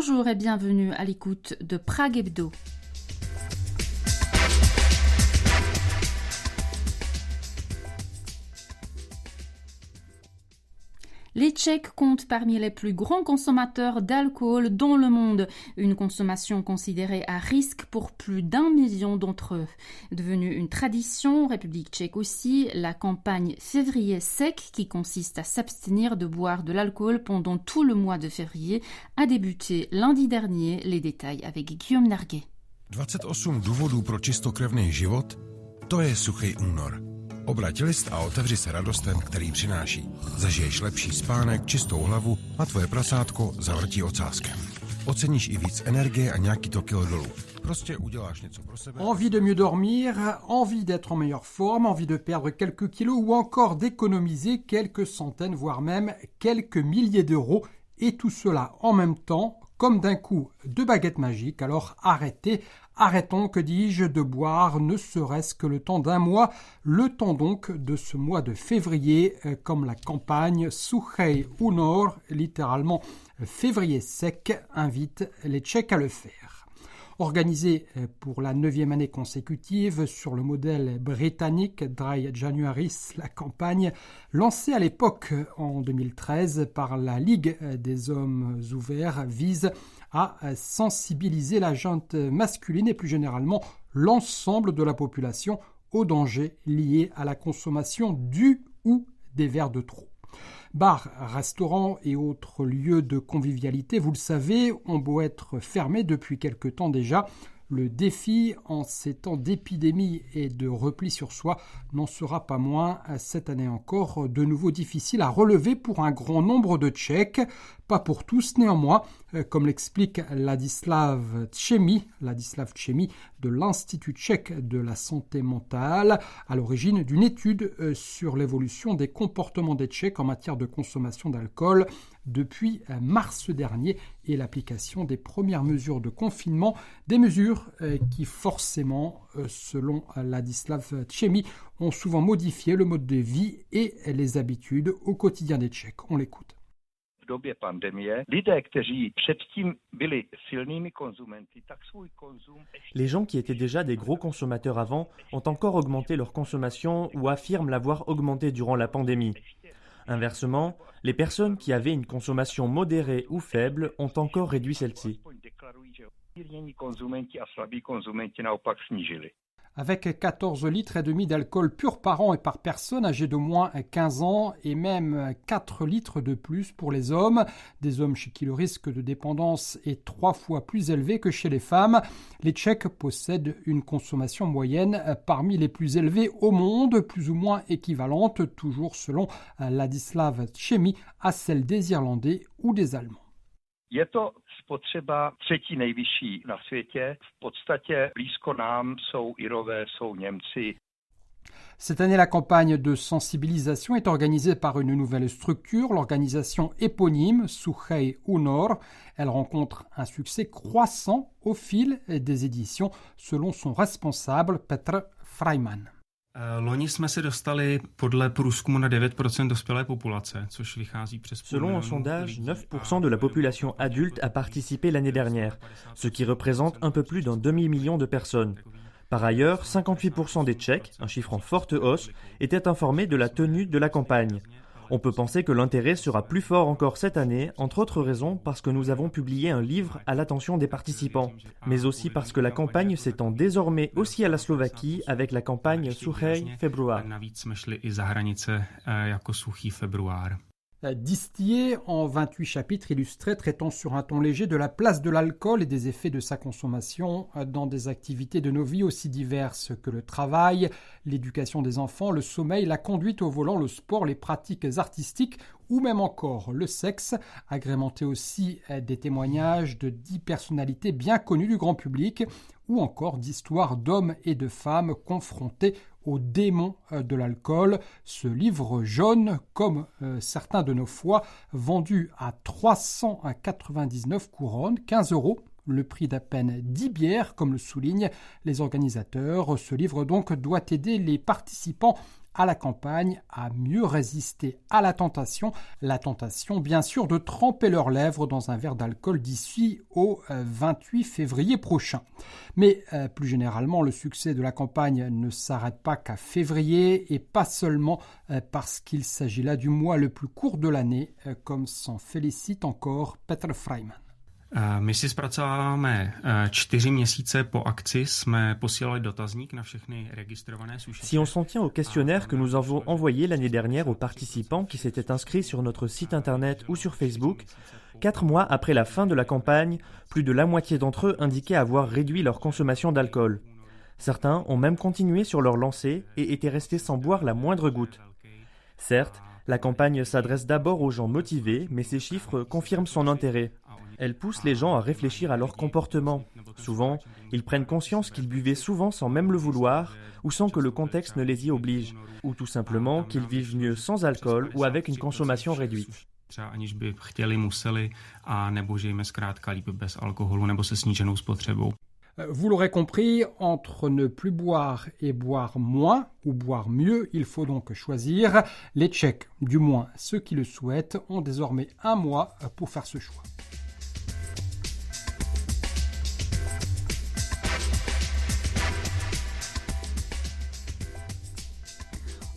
Bonjour et bienvenue à l'écoute de Prague Hebdo. Les Tchèques comptent parmi les plus grands consommateurs d'alcool dans le monde, une consommation considérée à risque pour plus d'1 million d'entre eux. Devenue une tradition, République tchèque aussi, la campagne Février sec, qui consiste à s'abstenir de boire de l'alcool pendant tout le mois de février, a débuté lundi dernier. Les détails avec Guillaume Narguet. 28 důvodů pro čistokrevný život, to je suchý únor. Obrať list a otevři se radostem, který přináší. Zažiješ lepší spánek, čistou hlavu a tvoje prasátko zavrtí ocáskem. Oceníš i víc energie a nějaký to kilo dolů. Prostě uděláš něco pro sebe. Envie de mieux dormir, envie d'être en meilleure forme, envie de perdre quelques kilos ou encore d'économiser quelques centaines, voire même quelques milliers d'euros. Et tout cela en même temps, comme d'un coup de baguette magique. Alors arrêtons, que dis-je, de boire ne serait-ce que le temps d'un mois, le temps donc de ce mois de février, comme la campagne Suchej únor, littéralement février sec, invite les Tchèques à le faire. Organisée pour la 9e année consécutive sur le modèle britannique Dry Januaris, la campagne lancée à l'époque en 2013 par la Ligue des hommes ouverts vise à sensibiliser la gente masculine et plus généralement l'ensemble de la population aux dangers liés à la consommation du ou des verres de trop. Bars, restaurants et autres lieux de convivialité, vous le savez, ont beau être fermés depuis quelque temps déjà. Le défi en ces temps d'épidémie et de repli sur soi n'en sera pas moins cette année encore de nouveau difficile à relever pour un grand nombre de Tchèques. Pas pour tous néanmoins, comme l'explique Ladislav Tchemi de l'Institut tchèque de la santé mentale, à l'origine d'une étude sur l'évolution des comportements des Tchèques en matière de consommation d'alcool depuis mars dernier et l'application des premières mesures de confinement, des mesures qui forcément, selon Ladislav Tchemi, ont souvent modifié le mode de vie et les habitudes au quotidien des Tchèques. On l'écoute. Les gens qui étaient déjà des gros consommateurs avant ont encore augmenté leur consommation ou affirment l'avoir augmenté durant la pandémie. Inversement, les personnes qui avaient une consommation modérée ou faible ont encore réduit celle-ci. Avec 14 litres et demi d'alcool pur par an et par personne âgée d'au moins 15 ans et même 4 litres de plus pour les hommes, des hommes chez qui le risque de dépendance est 3 fois plus élevé que chez les femmes, les Tchèques possèdent une consommation moyenne parmi les plus élevées au monde, plus ou moins équivalente, toujours selon Ladislav Tchemi, à celle des Irlandais ou des Allemands. Je to spotřeba třetí nejvyšší na světě. V podstatě blízko nám jsou Irové, jsou Němci. Cette année, la campagne de sensibilisation est organisée par une nouvelle structure, l'organisation éponyme Suchej únor. Elle rencontre un succès croissant au fil des éditions, selon son responsable Petr Freiman. Loni jsme se dostali podle průzkumu na 9% dospělé populace, což vychází přes Selon un sondage, 9% de la population adulte a participé l'année dernière, ce qui représente un peu plus d'un demi-million de personnes. Par ailleurs, 58% des Tchèques, un chiffre en forte hausse, étaient informés de la tenue de la campagne. On peut penser que l'intérêt sera plus fort encore cette année, entre autres raisons parce que nous avons publié un livre à l'attention des participants, mais aussi parce que la campagne s'étend désormais aussi à la Slovaquie avec la campagne Suchej február. Distillé en 28 chapitres illustrés traitant sur un ton léger de la place de l'alcool et des effets de sa consommation dans des activités de nos vies aussi diverses que le travail, l'éducation des enfants, le sommeil, la conduite au volant, le sport, les pratiques artistiques ou même encore le sexe, agrémenté aussi des témoignages de 10 personnalités bien connues du grand public ou encore d'histoires d'hommes et de femmes confrontés aux démons de l'alcool. Ce livre jaune, comme certains de nos foies, vendu à 399 couronnes, 15 €, le prix d'à peine 10 bières, comme le soulignent les organisateurs. Ce livre donc doit aider les participants à la campagne à mieux résister à la tentation bien sûr de tremper leurs lèvres dans un verre d'alcool d'ici au 28 février prochain. Mais plus généralement, le succès de la campagne ne s'arrête pas qu'à février et pas seulement parce qu'il s'agit là du mois le plus court de l'année, comme s'en félicite encore Petr Freiman. My si zpracováváme 4 měsíce po akci, jsme posílali dotazník na všechny registrované sušeče. Si on s'en tient au questionnaire que nous avons envoyé l'année dernière aux participants qui s'étaient inscrits sur notre site internet ou sur Facebook, 4 mois après la fin de la campagne, plus de la moitié d'entre eux indiquaient avoir réduit leur consommation d'alcool. Certains ont même continué sur leur lancée et étaient restés sans boire la moindre goutte. Certes, la campagne s'adresse d'abord aux gens motivés, mais ces chiffres confirment son intérêt. Elle pousse les gens à réfléchir à leur comportement. Souvent, ils prennent conscience qu'ils buvaient souvent sans même le vouloir ou sans que le contexte ne les y oblige, ou tout simplement qu'ils vivent mieux sans alcool ou avec une consommation réduite. Třeba aniž by chtěli, museli, a nebo že jim je zkrátka líp bez alkoholu nebo se sníženou spotřebou. Vous l'aurez compris, entre ne plus boire et boire moins ou boire mieux, il faut donc choisir. Les Tchèques, du moins ceux qui le souhaitent, ont désormais un mois pour faire ce choix.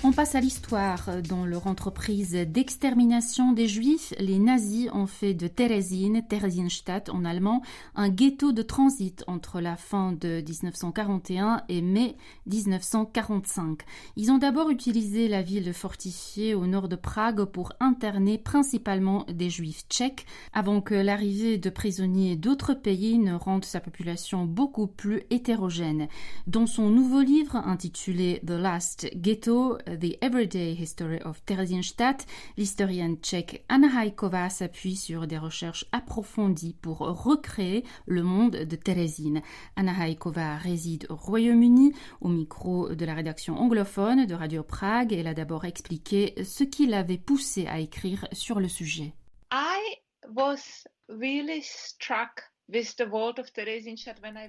On passe à l'histoire. Dans leur entreprise d'extermination des Juifs, les nazis ont fait de Theresienstadt en allemand, un ghetto de transit entre la fin de 1941 et mai 1945. Ils ont d'abord utilisé la ville fortifiée au nord de Prague pour interner principalement des Juifs tchèques, avant que l'arrivée de prisonniers d'autres pays ne rende sa population beaucoup plus hétérogène. Dans son nouveau livre intitulé The Last Ghetto, The Everyday History of Theresienstadt, l'historienne tchèque Anna Hajková s'appuie sur des recherches approfondies pour recréer le monde de Terezín. Anna Hajková réside au Royaume-Uni. Au micro de la rédaction anglophone de Radio Prague, elle a d'abord expliqué ce qui l'avait poussée à écrire sur le sujet. I was really struck.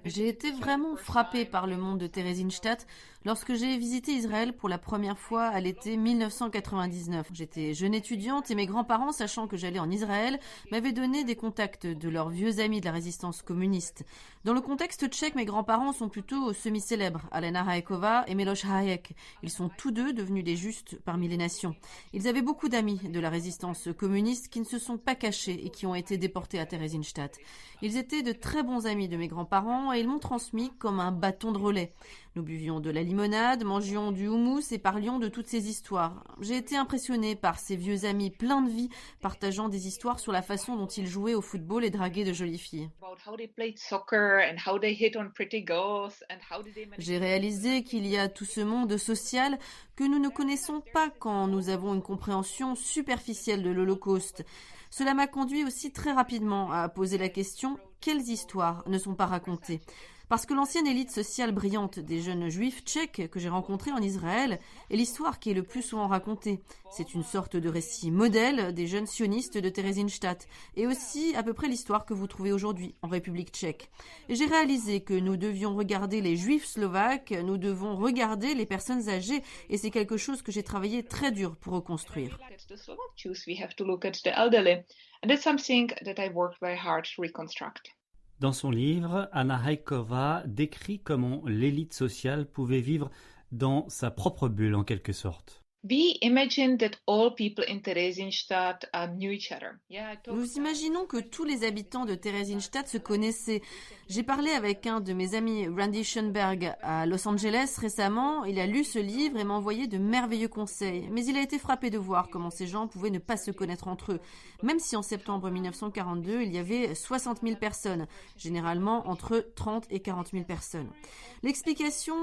J'ai été vraiment frappée par le monde de Theresienstadt lorsque j'ai visité Israël pour la première fois à l'été 1999. J'étais jeune étudiante et mes grands-parents, sachant que j'allais en Israël, m'avaient donné des contacts de leurs vieux amis de la résistance communiste. Dans le contexte tchèque, mes grands-parents sont plutôt semi-célèbres, Alena Hajková et Miloš Hayek. Ils sont tous deux devenus des justes parmi les nations. Ils avaient beaucoup d'amis de la résistance communiste qui ne se sont pas cachés et qui ont été déportés à Theresienstadt. Ils étaient de très bons amis de mes grands-parents et ils m'ont transmis comme un bâton de relais. Nous buvions de la limonade, mangions du houmous et parlions de toutes ces histoires. J'ai été impressionnée par ces vieux amis pleins de vie, partageant des histoires sur la façon dont ils jouaient au football et draguaient de jolies filles. J'ai réalisé qu'il y a tout ce monde social que nous ne connaissons pas quand nous avons une compréhension superficielle de l'Holocauste. Cela m'a conduit aussi très rapidement à poser la question « Quelles histoires ne sont pas racontées ?» Parce que l'ancienne élite sociale brillante des jeunes juifs tchèques que j'ai rencontrés en Israël est l'histoire qui est le plus souvent racontée. C'est une sorte de récit modèle des jeunes sionistes de Theresienstadt et aussi à peu près l'histoire que vous trouvez aujourd'hui en République tchèque. Et j'ai réalisé que nous devions regarder les juifs slovaques, nous devons regarder les personnes âgées et c'est quelque chose que j'ai travaillé très dur pour reconstruire. Dans son livre, Anna Hajková décrit comment l'élite sociale pouvait vivre dans sa propre bulle en quelque sorte. We imagine that all people in Theresienstadt knew each other. Nous imaginons que tous les habitants de Theresienstadt se connaissaient. J'ai parlé avec un de mes amis, Randy Schoenberg, à Los Angeles récemment. Il a lu ce livre et m'a envoyé de merveilleux conseils. Mais il a été frappé de voir comment ces gens pouvaient ne pas se connaître entre eux. Même si en septembre 1942, il y avait 60 000 personnes, généralement entre 30 et 40 000 personnes. L'explication,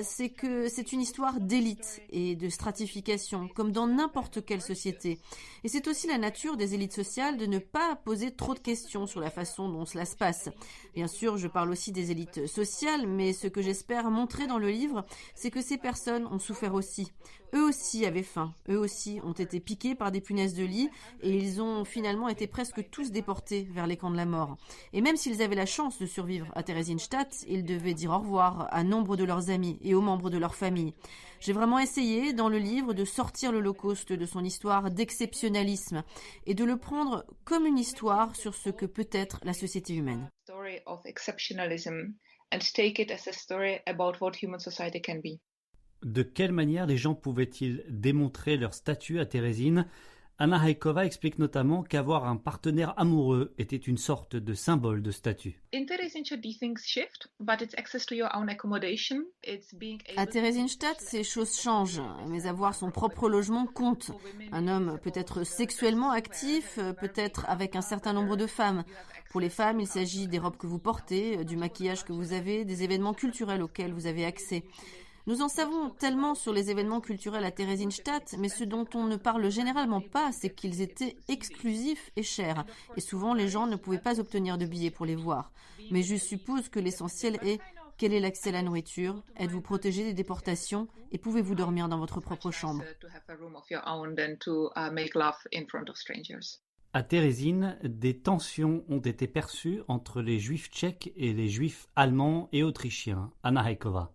c'est que c'est une histoire d'élite et de stratification, comme dans n'importe quelle société. Et c'est aussi la nature des élites sociales de ne pas poser trop de questions sur la façon dont cela se passe. Bien sûr, je parle aussi des élites sociales, mais ce que j'espère montrer dans le livre, c'est que ces personnes ont souffert aussi. Eux aussi avaient faim, eux aussi ont été piqués par des punaises de lit et ils ont finalement été presque tous déportés vers les camps de la mort. Et même s'ils avaient la chance de survivre à Theresienstadt, ils devaient dire au revoir à nombre de leurs amis et aux membres de leur famille. J'ai vraiment essayé, dans le livre, de sortir l'Holocauste de son histoire d'exceptionnalisme et de le prendre comme une histoire sur ce que peut être la société humaine. De quelle manière les gens pouvaient-ils démontrer leur statut à Thérésine ? Anna Haikova explique notamment qu'avoir un partenaire amoureux était une sorte de symbole de statut. À Theresienstadt, ces choses changent, mais avoir son propre logement compte. Un homme peut être sexuellement actif, peut-être avec un certain nombre de femmes. Pour les femmes, il s'agit des robes que vous portez, du maquillage que vous avez, des événements culturels auxquels vous avez accès. Nous en savons tellement sur les événements culturels à Theresienstadt, mais ce dont on ne parle généralement pas, c'est qu'ils étaient exclusifs et chers. Et souvent, les gens ne pouvaient pas obtenir de billets pour les voir. Mais je suppose que l'essentiel est quel est l'accès à la nourriture, êtes-vous protégé des déportations et pouvez-vous dormir dans votre propre chambre. À Thérésine, des tensions ont été perçues entre les juifs tchèques et les juifs allemands et autrichiens. Anna Haikova.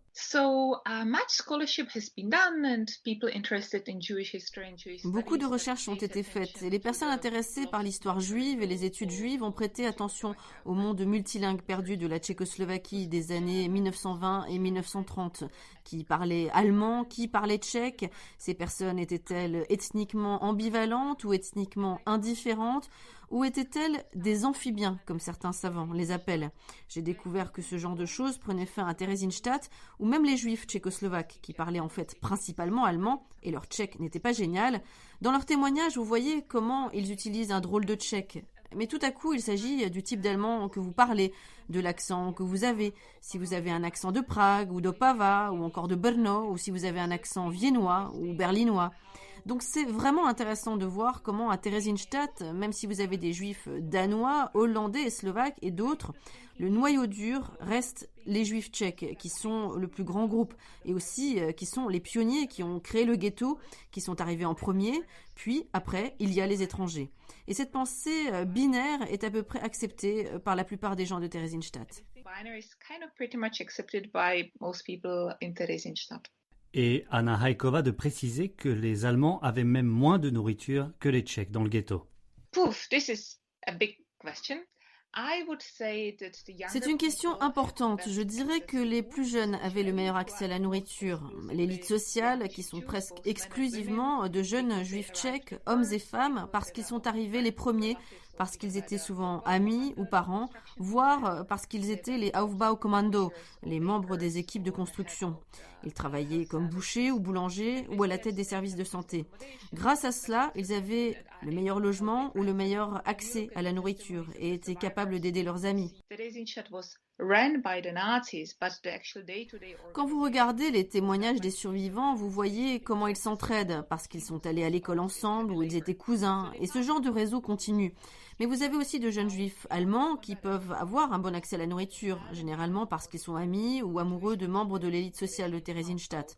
Beaucoup de recherches ont été faites et les personnes intéressées par l'histoire juive et les études juives ont prêté attention au monde multilingue perdu de la Tchécoslovaquie des années 1920 et 1930. Qui parlait allemand, qui parlait tchèque? Ces personnes étaient-elles ethniquement ambivalentes ou ethniquement indifférentes? Ou étaient-elles des amphibiens, comme certains savants les appellent? J'ai découvert que ce genre de choses prenait fin à Theresienstadt, où même les juifs tchécoslovaques, qui parlaient en fait principalement allemand, et leur tchèque n'était pas génial, dans leurs témoignages, vous voyez comment ils utilisent un drôle de tchèque. Mais tout à coup, il s'agit du type d'allemand que vous parlez, de l'accent que vous avez. Si vous avez un accent de Prague, ou d'Opava, ou encore de Brno, ou si vous avez un accent viennois ou berlinois. Donc c'est vraiment intéressant de voir comment à Theresienstadt, même si vous avez des juifs danois, hollandais et slovaques et d'autres, le noyau dur reste les juifs tchèques, qui sont le plus grand groupe, et aussi qui sont les pionniers qui ont créé le ghetto, qui sont arrivés en premier, puis après, il y a les étrangers. Et cette pensée binaire est à peu près acceptée par la plupart des gens de Theresienstadt. Et Anna Haikova de préciser que les Allemands avaient même moins de nourriture que les Tchèques dans le ghetto. C'est une question importante. Je dirais que les plus jeunes avaient le meilleur accès à la nourriture. L'élite sociale, qui sont presque exclusivement de jeunes juifs tchèques, hommes et femmes, parce qu'ils sont arrivés les premiers, parce qu'ils étaient souvent amis ou parents, voire parce qu'ils étaient les Aufbaukommando, les membres des équipes de construction. Ils travaillaient comme bouchers ou boulangers ou à la tête des services de santé. Grâce à cela, ils avaient le meilleur logement ou le meilleur accès à la nourriture et étaient capables d'aider leurs amis. Quand vous regardez les témoignages des survivants, vous voyez comment ils s'entraident parce qu'ils sont allés à l'école ensemble ou ils étaient cousins et ce genre de réseau continue. Mais vous avez aussi de jeunes juifs allemands qui peuvent avoir un bon accès à la nourriture, généralement parce qu'ils sont amis ou amoureux de membres de l'élite sociale de Theresienstadt.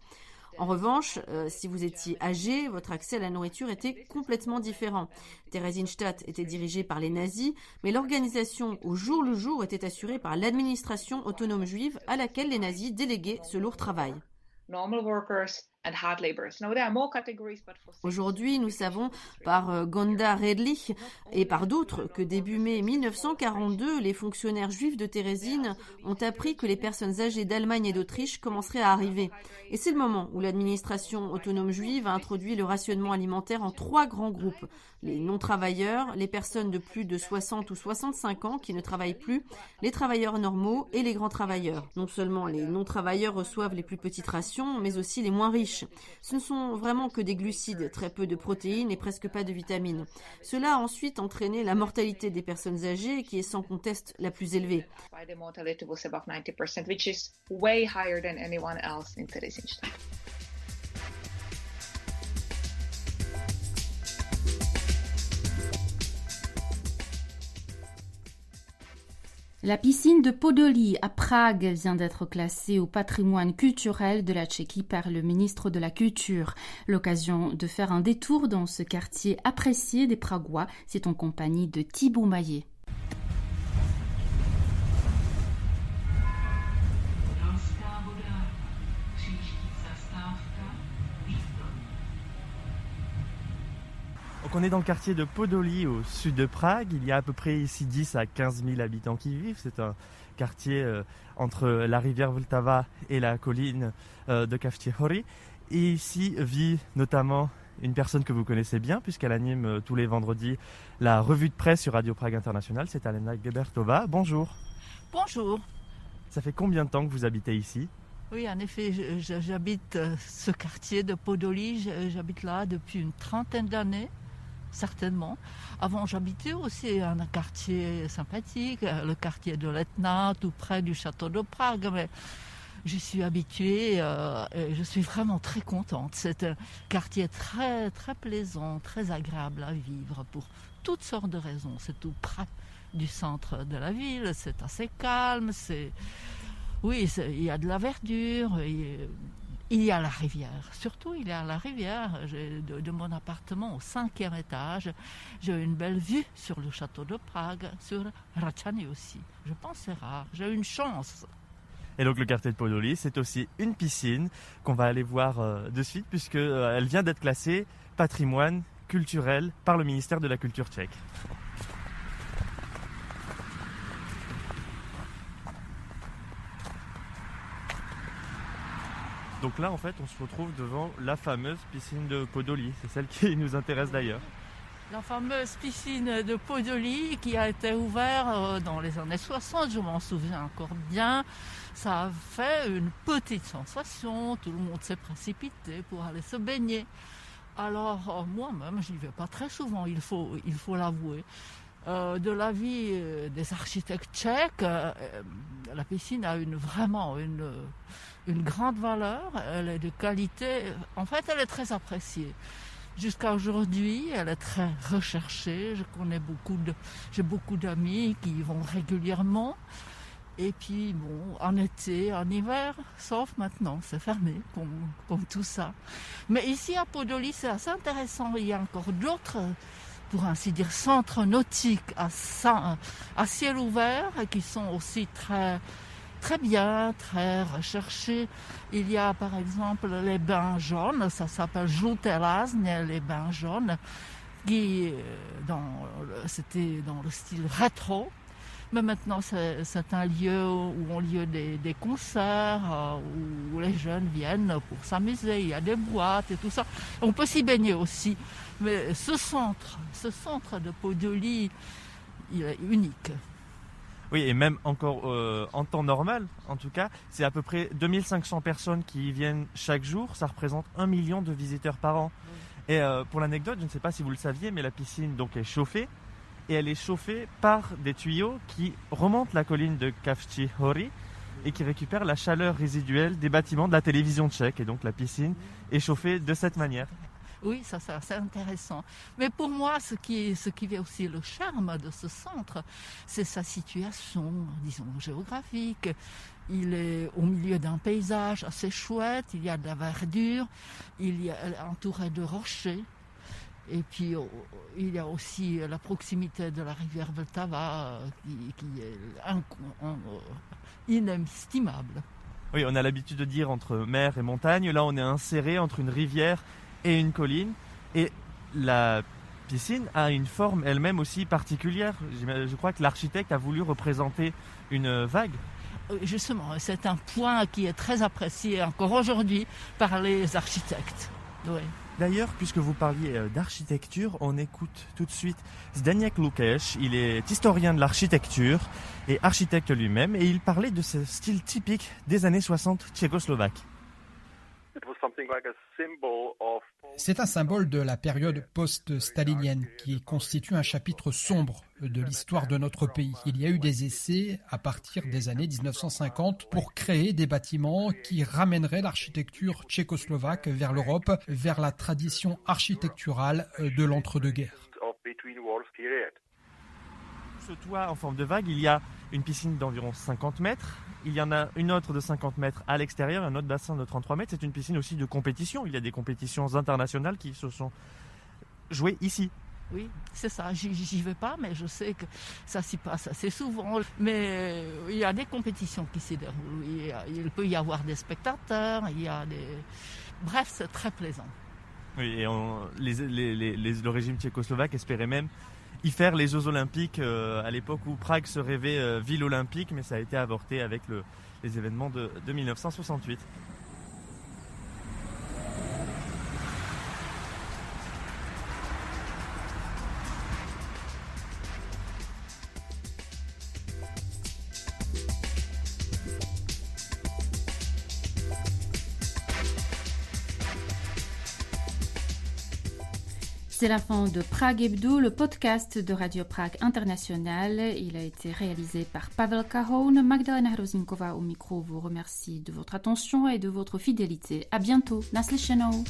En revanche, si vous étiez âgé, votre accès à la nourriture était complètement différent. Theresienstadt était dirigée par les nazis, mais l'organisation au jour le jour était assurée par l'administration autonome juive à laquelle les nazis déléguaient ce lourd travail. Aujourd'hui, nous savons par Gonda Redlich et par d'autres que début mai 1942, les fonctionnaires juifs de Thérésine ont appris que les personnes âgées d'Allemagne et d'Autriche commenceraient à arriver. Et c'est le moment où l'administration autonome juive a introduit le rationnement alimentaire en 3 grands groupes. Les non-travailleurs, les personnes de plus de 60 ou 65 ans qui ne travaillent plus, les travailleurs normaux et les grands travailleurs. Non seulement les non-travailleurs reçoivent les plus petites rations, mais aussi les moins riches. Ce ne sont vraiment que des glucides, très peu de protéines et presque pas de vitamines. Cela a ensuite entraîné la mortalité des personnes âgées qui est sans conteste la plus élevée. La piscine de Podoli à Prague vient d'être classée au patrimoine culturel de la Tchéquie par le ministre de la Culture. L'occasion de faire un détour dans ce quartier apprécié des Pragois, c'est en compagnie de Thibaut Maillet. Donc on est dans le quartier de Podoli au sud de Prague. Il y a à peu près ici 10 à 15 000 habitants qui y vivent. C'est un quartier entre la rivière Vltava et la colline de Kavčí hory. Et ici vit notamment une personne que vous connaissez bien puisqu'elle anime tous les vendredis la revue de presse sur Radio Prague International. C'est Alena Gebertová. Bonjour. Bonjour. Ça fait combien de temps que vous habitez ici ? Oui, en effet, j'habite ce quartier de Podoli. J'habite là depuis une trentaine d'années, certainement. Avant, j'habitais aussi un quartier sympathique, le quartier de Letna, tout près du château de Prague. Mais j'y suis habituée et je suis vraiment très contente. C'est un quartier très, très plaisant, très agréable à vivre pour toutes sortes de raisons. C'est tout près du centre de la ville, c'est assez calme, oui, il y a de la verdure, il y a la rivière. Surtout, il y a la rivière. De mon appartement au 5e étage, j'ai une belle vue sur le château de Prague, sur Hradčany aussi. Je pense que c'est rare, j'ai une chance. Et donc le quartier de Podoli, c'est aussi une piscine qu'on va aller voir de suite puisqu'elle vient d'être classée patrimoine culturel par le ministère de la Culture tchèque. Donc là, en fait, on se retrouve devant la fameuse piscine de Podoli. C'est celle qui nous intéresse d'ailleurs. La fameuse piscine de Podoli qui a été ouverte dans les années 60, je m'en souviens encore bien. Ça a fait une petite sensation, tout le monde s'est précipité pour aller se baigner. Alors moi-même, je n'y vais pas très souvent, il faut l'avouer. De l'avis des architectes tchèques, la piscine a vraiment une grande valeur, elle est de qualité, en fait elle est très appréciée. Jusqu'à aujourd'hui, elle est très recherchée, j'ai beaucoup d'amis qui y vont régulièrement. Et puis bon, en été, en hiver, sauf maintenant, c'est fermé, comme tout ça. Mais ici à Podoli, c'est assez intéressant, il y a encore d'autres, pour ainsi dire, centres nautiques à ciel ouvert qui sont aussi très, très bien, très recherchés. Il y a par exemple les bains jaunes, ça s'appelle Žluté lázně, les bains jaunes, qui c'était dans le style rétro. Mais maintenant, c'est un lieu où ont lieu des concerts, où les jeunes viennent pour s'amuser. Il y a des boîtes et tout ça. On peut s'y baigner aussi. Mais ce centre de Podoli, il est unique. Oui, et même encore en temps normal, en tout cas, c'est à peu près 2500 personnes qui y viennent chaque jour. Ça représente 1 million de visiteurs par an. Oui. Et pour l'anecdote, je ne sais pas si vous le saviez, mais la piscine donc est chauffée. Et elle est chauffée par des tuyaux qui remontent la colline de Kavčí hory et qui récupèrent la chaleur résiduelle des bâtiments de la télévision tchèque. Et donc la piscine est chauffée de cette manière. Oui, ça c'est intéressant. Mais pour moi, ce qui fait aussi le charme de ce centre, c'est sa situation, disons, géographique. Il est au milieu d'un paysage assez chouette, il y a de la verdure, elle est entourée de rochers. Et puis, il y a aussi la proximité de la rivière Vltava qui est inestimable. Oui, on a l'habitude de dire entre mer et montagne. Là, on est inséré entre une rivière et une colline. Et la piscine a une forme elle-même aussi particulière. Je crois que l'architecte a voulu représenter une vague. Justement, c'est un point qui est très apprécié encore aujourd'hui par les architectes. Oui. D'ailleurs, puisque vous parliez d'architecture, on écoute tout de suite Zdeněk Lukeš. Il est historien de l'architecture et architecte lui-même. Et il parlait de ce style typique des années 60 tchécoslovaques. C'est un symbole de la période post-stalinienne qui constitue un chapitre sombre de l'histoire de notre pays. Il y a eu des essais à partir des années 1950 pour créer des bâtiments qui ramèneraient l'architecture tchécoslovaque vers l'Europe, vers la tradition architecturale de l'entre-deux-guerres. Ce toit en forme de vague, il y a une piscine d'environ 50 mètres. Il y en a une autre de 50 mètres à l'extérieur, un autre bassin de 33 mètres. C'est une piscine aussi de compétition. Il y a des compétitions internationales qui se sont jouées ici. Oui, c'est ça. J'y vais pas, mais je sais que ça s'y passe assez souvent. Mais il y a des compétitions qui s'y déroulent. Il peut y avoir des spectateurs. Bref, c'est très plaisant. Oui, et le régime tchécoslovaque espérait même y faire les Jeux Olympiques à l'époque où Prague se rêvait ville olympique, mais ça a été avorté avec les événements de 1968. C'est la fin de Prague Hebdo, le podcast de Radio Prague International. Il a été réalisé par Pavel Kahoun. Magdalena Hrozinková au micro vous remercie de votre attention et de votre fidélité. À bientôt. Naslyšenou.